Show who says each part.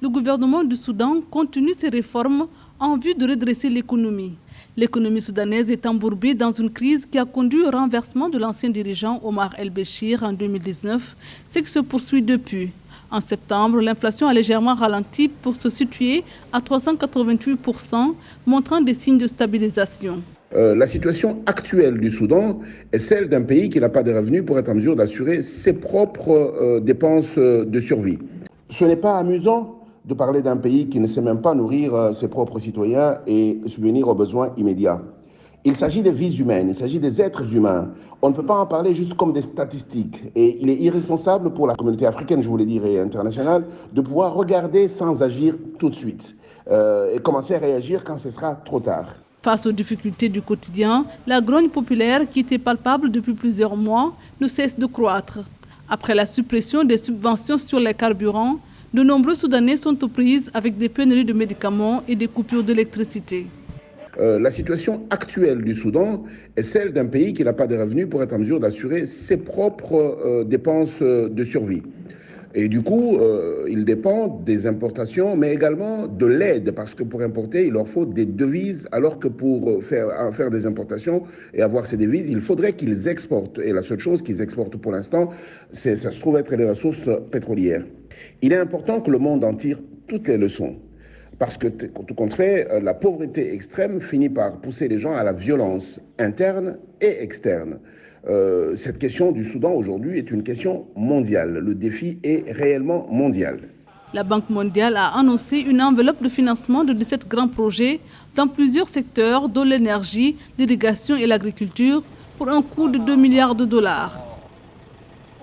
Speaker 1: le gouvernement du Soudan continue ses réformes en vue de redresser l'économie. L'économie soudanaise est embourbée dans une crise qui a conduit au renversement de l'ancien dirigeant Omar el-Béchir en 2019, ce qui se poursuit depuis. En septembre, l'inflation a légèrement ralenti pour se situer à 388%, montrant des signes de stabilisation.
Speaker 2: La situation actuelle du Soudan est celle d'un pays qui n'a pas de revenus pour être en mesure d'assurer ses propres dépenses de survie. Ce n'est pas amusant de parler d'un pays qui ne sait même pas nourrir ses propres citoyens et subvenir aux besoins immédiats. Il s'agit des vies humaines, il s'agit des êtres humains. On ne peut pas en parler juste comme des statistiques. Et il est irresponsable pour la communauté africaine, je vous l'ai dit, et internationale, de pouvoir regarder sans agir tout de suite et commencer à réagir quand ce sera trop tard.
Speaker 1: Face aux difficultés du quotidien, la grogne populaire, qui était palpable depuis plusieurs mois, ne cesse de croître. Après la suppression des subventions sur les carburants, de nombreux Soudanais sont aux prises avec des pénuries de médicaments et des coupures d'électricité.
Speaker 2: La situation actuelle du Soudan est celle d'un pays qui n'a pas de revenus pour être en mesure d'assurer ses propres dépenses de survie. Et du coup, il dépend des importations, mais également de l'aide, parce que pour importer, il leur faut des devises, alors que pour faire des importations et avoir ces devises, il faudrait qu'ils exportent. Et la seule chose qu'ils exportent pour l'instant, ça se trouve être les ressources pétrolières. Il est important que le monde en tire toutes les leçons. Parce que, tout compte fait, la pauvreté extrême finit par pousser les gens à la violence interne et externe. Cette question du Soudan aujourd'hui est une question mondiale. Le défi est réellement mondial.
Speaker 1: La Banque mondiale a annoncé une enveloppe de financement de 17 grands projets dans plusieurs secteurs, dont l'énergie, l'irrigation et l'agriculture, pour un coût de 2 milliards de dollars.